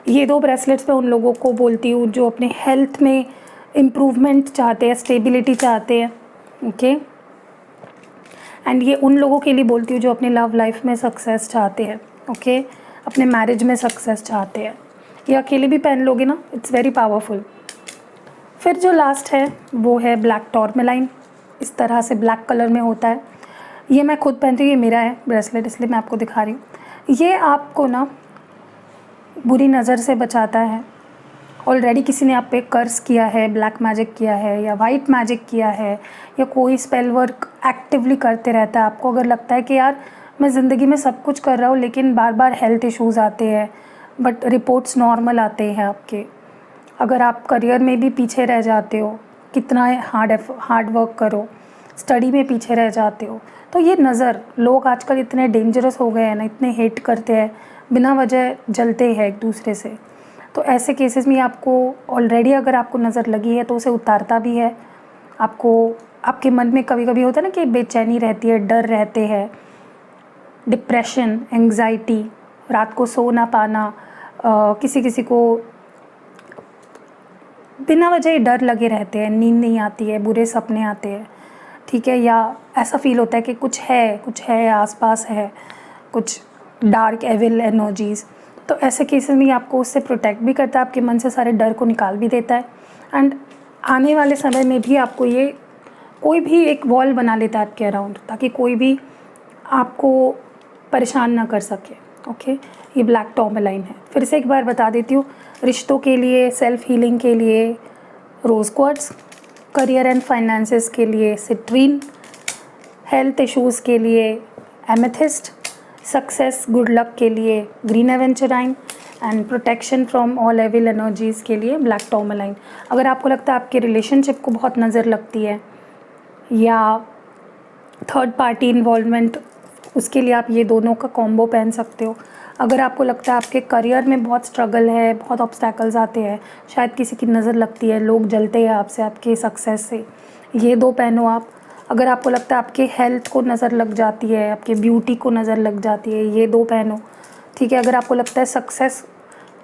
ये दो ब्रेसलेट्स मैं उन लोगों को बोलती हूँ जो अपने हेल्थ में इम्प्रूवमेंट चाहते हैं, स्टेबिलिटी चाहते हैं, ओके। एंड ये उन लोगों के लिए बोलती हूँ जो अपने लव लाइफ में सक्सेस चाहते हैं, ओके, अपने मैरिज में सक्सेस चाहते हैं। ये अकेले भी पहन लोगे ना, इट्स वेरी पावरफुल। फिर जो लास्ट है वो है ब्लैक टॉर्मेलाइन। इस तरह से ब्लैक कलर में होता है। ये मैं खुद पहनती हूँ, ये मेरा है ब्रेसलेट, इसलिए मैं आपको दिखा रही हूँ। ये आपको ना बुरी नज़र से बचाता है। ऑलरेडी किसी ने आप पे कर्स किया है, ब्लैक मैजिक किया है या वाइट मैजिक किया है, या कोई स्पेल वर्क एक्टिवली करते रहता है। आपको अगर लगता है कि यार मैं ज़िंदगी में सब कुछ कर रहा हूँ लेकिन बार बार हेल्थ इश्यूज़ आते हैं बट रिपोर्ट्स नॉर्मल आते हैं आपके, अगर आप करियर में भी पीछे रह जाते हो, कितना हार्ड वर्क करो, स्टडी में पीछे रह जाते हो, तो ये नज़र, लोग आजकल इतने डेंजरस हो गए हैं ना, इतने हेट करते हैं, बिना वजह जलते हैं एक दूसरे से। तो ऐसे केसेस में आपको ऑलरेडी अगर आपको नज़र लगी है तो उसे उतारता भी है। आपको आपके मन में कभी कभी होता है ना कि बेचैनी रहती है, डर रहते हैं, डिप्रेशन, एंग्जाइटी, रात को सो ना पाना, किसी किसी को बिना वजह डर लगे रहते हैं, नींद नहीं आती है, बुरे सपने आते हैं, ठीक है, या ऐसा फील होता है कि कुछ है आसपास है, कुछ डार्क एविल एनर्जीज़। तो ऐसे केसेस में आपको उससे प्रोटेक्ट भी करता है, आपके मन से सारे डर को निकाल भी देता है। एंड आने वाले समय में भी आपको ये कोई भी एक वॉल बना लेता है आपके अराउंड, ताकि कोई भी आपको परेशान ना कर सके, ओके। ये ब्लैक टॉर्मेलाइन है। फिर से एक बार बता देती हूँ, रिश्तों के लिए, सेल्फ हीलिंग के लिए रोज़ क्वार्ट्ज, करियर एंड फाइनेंसेस के लिए सिट्रीन, हेल्थ इश्यूज़ के लिए एमेथिस्ट, सक्सेस गुड लक के लिए green aventurine and protection from all evil energies के लिए ब्लैक टॉर्मेलाइन। अगर आपको लगता है आपके रिलेशनशिप को बहुत नज़र लगती है या थर्ड पार्टी इन्वॉल्वमेंट, उसके लिए आप ये दोनों का कॉम्बो पहन सकते हो। अगर आपको लगता है आपके करियर में बहुत स्ट्रगल है, बहुत ऑब्स्टैकल्स आते हैं, शायद किसी की नज़र लगती है, लोग जलते हैं आपसे, आपके सक्सेस से, ये दो पहनो आप। अगर आपको लगता है आपके हेल्थ को नज़र लग जाती है, आपके ब्यूटी को नज़र लग जाती है, ये दो पहनो, ठीक है। अगर आपको लगता है सक्सेस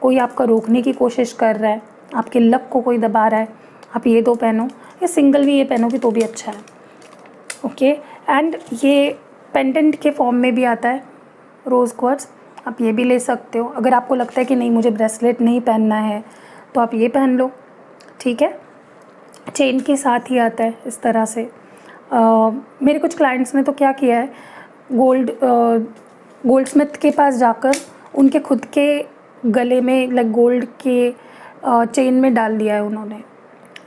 कोई आपका रोकने की कोशिश कर रहा है, आपके लक को कोई दबा रहा है, आप ये दो पहनो, या सिंगल भी ये पहनोगे तो भी अच्छा है, ओके। एंड ये पेंडेंट के फॉर्म में भी आता है रोज़ क्वार्ट्ज, आप ये भी ले सकते हो। अगर आपको लगता है कि नहीं मुझे ब्रेसलेट नहीं पहनना है तो आप ये पहन लो, ठीक है। चेन के साथ ही आता है इस तरह से। मेरे कुछ क्लाइंट्स ने तो क्या किया है, गोल्ड स्मिथ के पास जाकर उनके खुद के गले में लाइक गोल्ड के चेन में डाल दिया है उन्होंने,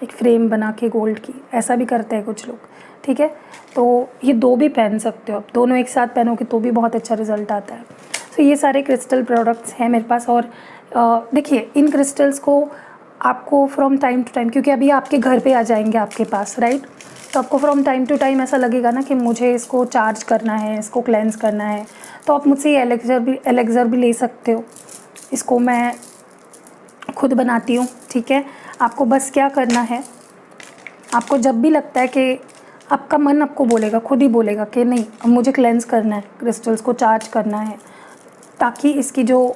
एक फ्रेम बना के गोल्ड की, ऐसा भी करते हैं कुछ लोग, ठीक है। तो ये दो भी पहन सकते हो आप, दोनों एक साथ पहनोगे तो भी बहुत अच्छा रिजल्ट आता है। तो ये सारे क्रिस्टल प्रोडक्ट्स हैं मेरे पास। और देखिए, इन क्रिस्टल्स को आपको फ्रॉम टाइम टू टाइम, क्योंकि अभी आपके घर पे आ जाएंगे आपके पास, राइट, तो आपको फ्रॉम टाइम टू टाइम ऐसा लगेगा ना कि मुझे इसको चार्ज करना है, इसको क्लेंस करना है, तो आप मुझसे ये एलेक्सर भी ले सकते हो। इसको मैं खुद बनाती हूँ, ठीक है। आपको बस क्या करना है, आपको जब भी लगता है कि आपका मन आपको बोलेगा, खुद ही बोलेगा कि नहीं अब मुझे क्लेंस करना है, क्रिस्टल्स को चार्ज करना है, ताकि इसकी जो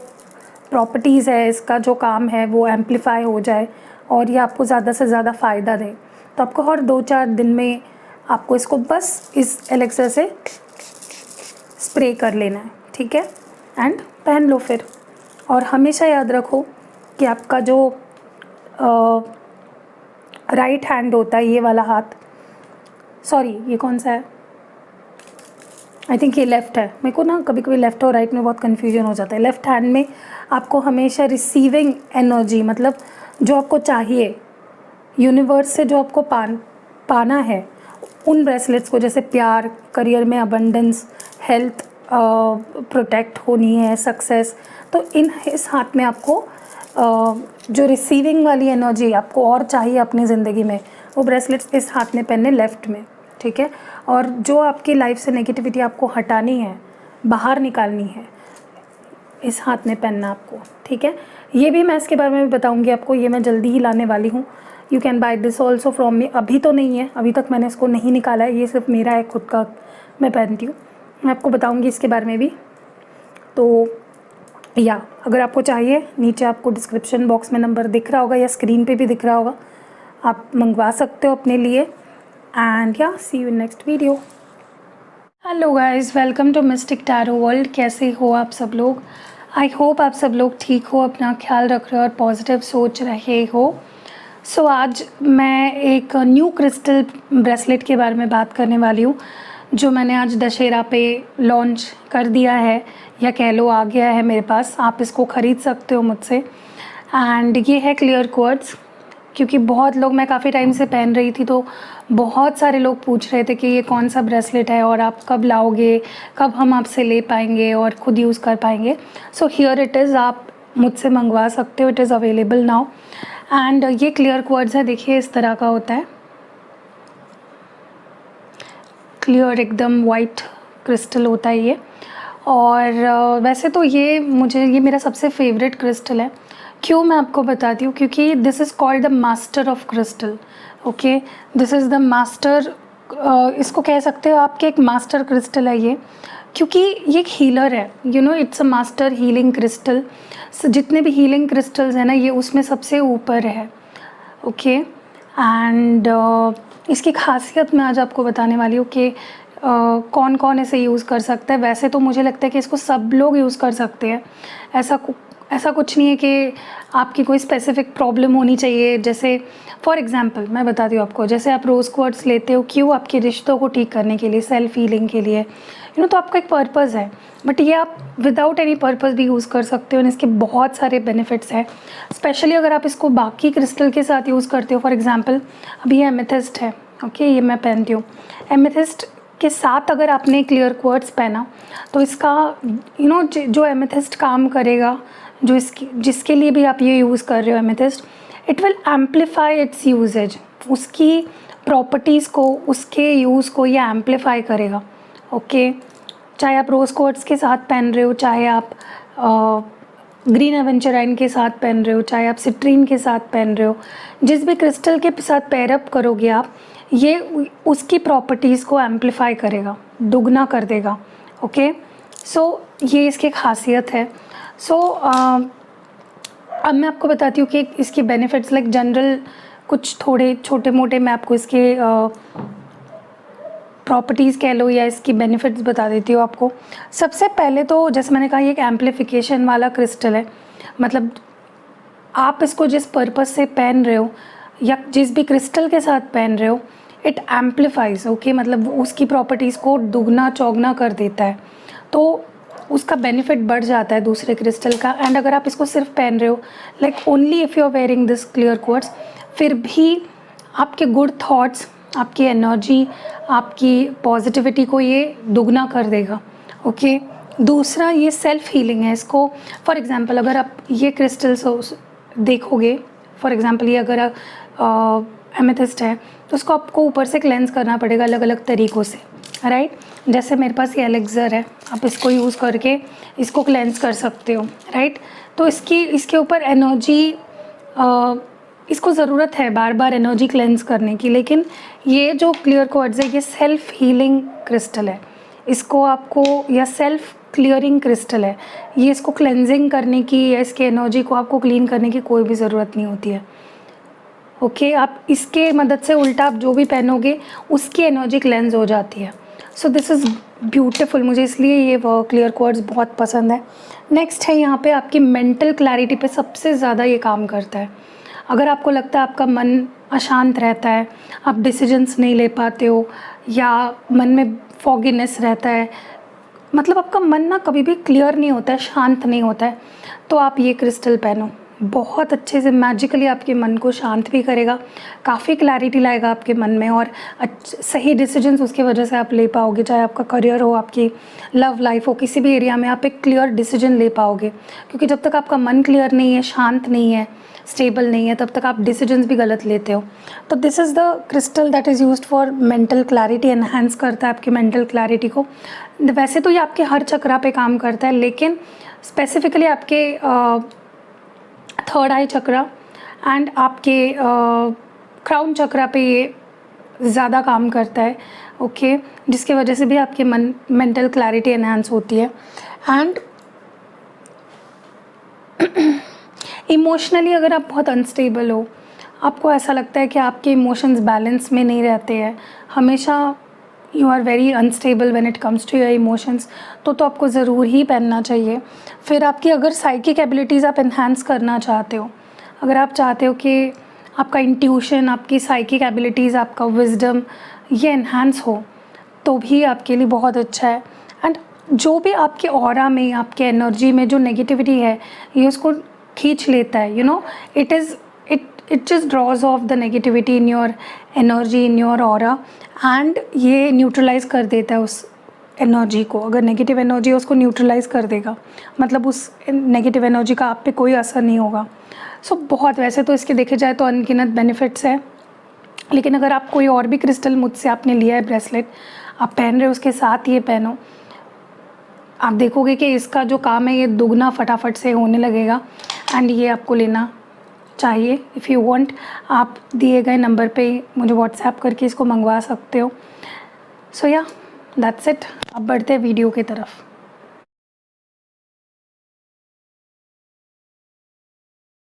प्रॉपर्टीज़ है, इसका जो काम है वो एम्पलीफाई हो जाए और ये आपको ज़्यादा से ज़्यादा फ़ायदा दे, तो आपको हर 2-4 दिन में आपको इसको बस इस एलेक्सर से स्प्रे कर लेना है, ठीक है। एंड पहन लो फिर। और हमेशा याद रखो कि आपका जो राइट हैंड होता है, ये वाला हाथ, सॉरी ये कौन सा है, आई थिंक ये लेफ़्ट है, मेरे को ना कभी कभी लेफ़्ट और राइट में बहुत कन्फ्यूजन हो जाता है। लेफ़्ट हैंड में आपको हमेशा रिसीविंग एनर्जी, मतलब जो आपको चाहिए यूनिवर्स से, जो आपको पाना है उन ब्रेसलेट्स को, जैसे प्यार, करियर में अबंडेंस, हेल्थ प्रोटेक्ट होनी है, सक्सेस, तो इस हाथ में आपको जो रिसीविंग वाली एनर्जी आपको और चाहिए अपनी ज़िंदगी में, वो ब्रेसलेट्स इस हाथ में पहनने, लेफ़्ट में, ठीक है। और जो आपकी लाइफ से नेगेटिविटी आपको हटानी है, बाहर निकालनी है, इस हाथ में पहनना आपको, ठीक है। ये भी मैं इसके बारे में भी बताऊंगी आपको, ये मैं जल्दी ही लाने वाली हूँ। You can by this also from me. अभी तो नहीं है, अभी तक मैंने इसको नहीं निकाला है, ये सिर्फ मेरा है खुद का, मैं पहनती हूँ। मैं आपको बताऊँगी इसके बारे में भी। तो या अगर आपको चाहिए, नीचे आपको डिस्क्रिप्शन बॉक्स में नंबर दिख रहा होगा या स्क्रीन पे भी दिख रहा होगा, आप मंगवा सकते हो अपने लिए। And yeah see you in next video. Hello guys, welcome to mystic tarot world. कैसे हो आप सब लोग? आई होप आप सब लोग ठीक हो, अपना ख्याल रख रहे हो और पॉजिटिव सोच रहे हो। सो आज मैं एक न्यू क्रिस्टल ब्रेसलेट के बारे में बात करने वाली हूँ, जो मैंने आज दशहरा पे लॉन्च कर दिया है, या कह लो आ गया है मेरे पास। आप इसको ख़रीद सकते हो मुझसे। एंड ये है क्लियर क्वार्ट्ज, क्योंकि बहुत लोग, मैं काफ़ी टाइम से पहन रही थी, तो बहुत सारे लोग पूछ रहे थे कि ये कौन सा ब्रेसलेट है और आप कब लाओगे, कब हम आपसे ले पाएंगे और ख़ुद यूज़ कर पाएंगे। सो हियर इट इज़, आप मुझसे मंगवा सकते हो, it is available now. And ये क्लियर क्वार्ट्ज है, देखिए इस तरह का होता है, क्लियर एकदम वाइट क्रिस्टल होता है ये। और वैसे तो ये मेरा सबसे फेवरेट क्रिस्टल है। क्यों, मैं आपको बताती हूँ। क्योंकि this is called the master of crystal. Okay, this is the master, इसको कह सकते हो आपके एक मास्टर क्रिस्टल है ये, क्योंकि ये एक हीलर है। You know, it's a master healing crystal. जितने भी हीलिंग क्रिस्टल्स हैं ना, ये उसमें सबसे ऊपर है। ओके, एंड इसकी खासियत मैं आज आपको बताने वाली हूँ कि कौन कौन इसे यूज़ कर सकता है। वैसे तो मुझे लगता है कि इसको सब लोग यूज़ कर सकते हैं। ऐसा कुछ नहीं है कि आपकी कोई स्पेसिफिक प्रॉब्लम होनी चाहिए। जैसे फॉर एग्जांपल मैं बताती हूँ आपको, जैसे आप रोज़ क्वार्ट्ज लेते हो, क्यों? आपके रिश्तों को ठीक करने के लिए, सेल्फ हीलिंग के लिए, यू नो, तो आपका एक पर्पज़ है। बट ये आप विदाउट एनी पर्पज़ भी यूज़ कर सकते हो, इसके बहुत सारे बेनिफिट्स हैं। स्पेशली अगर आप इसको बाकी क्रिस्टल के साथ यूज़ करते हो। फॉर एग्ज़ाम्पल अभी ये एमेथिस्ट है, ओके, ये मैं पहनती हूँ। एमेथिस्ट के साथ अगर आपने क्लियर क्वार्ट्ज पहना, तो इसका यू नो जो एमेथिस्ट काम करेगा, जिसके लिए भी आप ये यूज़ कर रहे हो amethyst, it will amplify its uses. उसकी प्रॉपर्टीज़ को, उसके यूज़ को ये एम्पलीफाई करेगा। ओके, चाहे आप रोज़ क्वार्ट्ज के साथ पहन रहे हो, चाहे आप ग्रीन एवेंचराइन के साथ पहन रहे हो, चाहे आप सिट्रीन के साथ पहन रहे हो, जिस भी क्रिस्टल के साथ पेयरअप करोगे आप, ये उसकी प्रॉपर्टीज़ को एम्पलीफाई करेगा, दुगना कर देगा। ओके, सो ये इसकी खासियत है। सो अब मैं आपको बताती हूँ कि इसके बेनिफिट्स, लाइक जनरल कुछ थोड़े छोटे मोटे मैं आपको इसके प्रॉपर्टीज़ कह लो या इसकी बेनिफिट्स बता देती हूँ आपको। सबसे पहले तो जैसे मैंने कहा, ये एक एम्पलीफिकेशन वाला क्रिस्टल है। मतलब आप इसको जिस पर्पज़ से पहन रहे हो या जिस भी क्रिस्टल के साथ पहन रहे हो, इट एम्पलीफाइज। ओके, मतलब उसकी प्रॉपर्टीज़ को दुगना चौगना कर देता है, तो उसका बेनिफिट बढ़ जाता है दूसरे क्रिस्टल का। एंड अगर आप इसको सिर्फ पहन रहे हो, like only if you are wearing this clear quartz, फिर भी आपके गुड थॉट्स, आपकी एनर्जी, आपकी पॉजिटिविटी को ये दुगना कर देगा। ओके, दूसरा ये सेल्फ हीलिंग है। इसको फॉर एग्जांपल अगर आप ये क्रिस्टल्स देखोगे, फॉर एग्जांपल ये अगर एमेथिस्ट है, तो उसको आपको ऊपर से क्लेंस करना पड़ेगा अलग अलग तरीक़ों से, राइट। जैसे मेरे पास ये एलेक्सर है, आप इसको यूज़ करके इसको क्लेंस कर सकते हो, राइट। तो इसके ऊपर एनर्जी, इसको ज़रूरत है बार बार एनर्जी क्लेंस करने की। लेकिन ये जो क्लियर क्वार्ट्ज है, ये सेल्फ हीलिंग क्रिस्टल है। इसको आपको, या सेल्फ क्लियरिंग क्रिस्टल है, ये इसको क्लेंजिंग करने की या इसके एनर्जी को आपको क्लीन करने की कोई भी ज़रूरत नहीं होती है। ओके, आप इसके मदद से उल्टा आप जो भी पहनोगे उसकी एनर्जी क्लेंज हो जाती है। सो दिस इज़ ब्यूटीफुल, मुझे इसलिए ये क्लियर क्वार्ट्ज बहुत पसंद है। नेक्स्ट है यहाँ पे आपकी मेंटल क्लैरिटी पे सबसे ज़्यादा ये काम करता है। अगर आपको लगता है आपका मन अशांत रहता है, आप डिसीजंस नहीं ले पाते हो, या मन में फॉगीनेस रहता है, मतलब आपका मन ना कभी भी क्लियर नहीं होता है, शांत नहीं होता है, तो आप ये क्रिस्टल पहनो। बहुत अच्छे से मैजिकली आपके मन को शांत भी करेगा, काफ़ी क्लैरिटी लाएगा आपके मन में, और सही डिसीजंस उसकी वजह से आप ले पाओगे। चाहे आपका करियर हो, आपकी लव लाइफ हो, किसी भी एरिया में आप एक क्लियर डिसीजन ले पाओगे, क्योंकि जब तक आपका मन क्लियर नहीं है, शांत नहीं है, स्टेबल नहीं है, तब तक आप डिसीजंस भी गलत लेते हो। तो this is the crystal that is used for mental clarity, enhance करता है आपकी मेंटल क्लैरिटी को। वैसे तो ये आपके हर चक्रा पे काम करता है, लेकिन स्पेसिफिकली आपके थर्ड आई चक्रा एंड आपके क्राउन चक्रा पे ये ज़्यादा काम करता है, ओके, जिसके वजह से भी आपके मेंटल क्लैरिटी एनहांस होती है। एंड इमोशनली अगर आप बहुत अनस्टेबल हो, आपको ऐसा लगता है कि आपके इमोशंस बैलेंस में नहीं रहते हैं, हमेशा you are very unstable when it comes to your emotions, तो आपको ज़रूर ही पहनना चाहिए। फिर आपकी अगर साइकिक एबिलिटीज़ आप इन्हांस करना चाहते हो, अगर आप चाहते हो कि आपका इंट्यूशन, आपकी साइकिक एबिलिटीज़, आपका विजडम ये इन्हांस हो, तो भी आपके लिए बहुत अच्छा है। एंड जो भी आपके ऑरा में, आपके एनर्जी में जो नेगेटिविटी है, ये उसको खींच लेता है, you know, it just draws off the negativity in your energy, in your aura, and ये न्यूट्रलाइज कर देता है उस एनर्जी को। अगर नेगेटिव एनर्जी है उसको न्यूट्रलाइज कर देगा, मतलब उस नेगेटिव एनर्जी का आप पे कोई असर नहीं होगा। सो बहुत, वैसे तो इसके देखे जाए तो अनगिनत बेनिफिट्स है, लेकिन अगर आप कोई और भी क्रिस्टल मुझसे आपने लिया है, ब्रेसलेट आप पहन रहे हो, उसके साथ ये पहनो, आप देखोगे कि इसका जो काम है ये दुगना फटाफट से होने लगेगा। एंड ये आपको लेना चाहिए। इफ़ यू वांट, आप दिए गए नंबर पे मुझे व्हाट्सएप करके इसको मंगवा सकते हो। सो या दैट्स इट। अब बढ़ते हैं वीडियो की तरफ।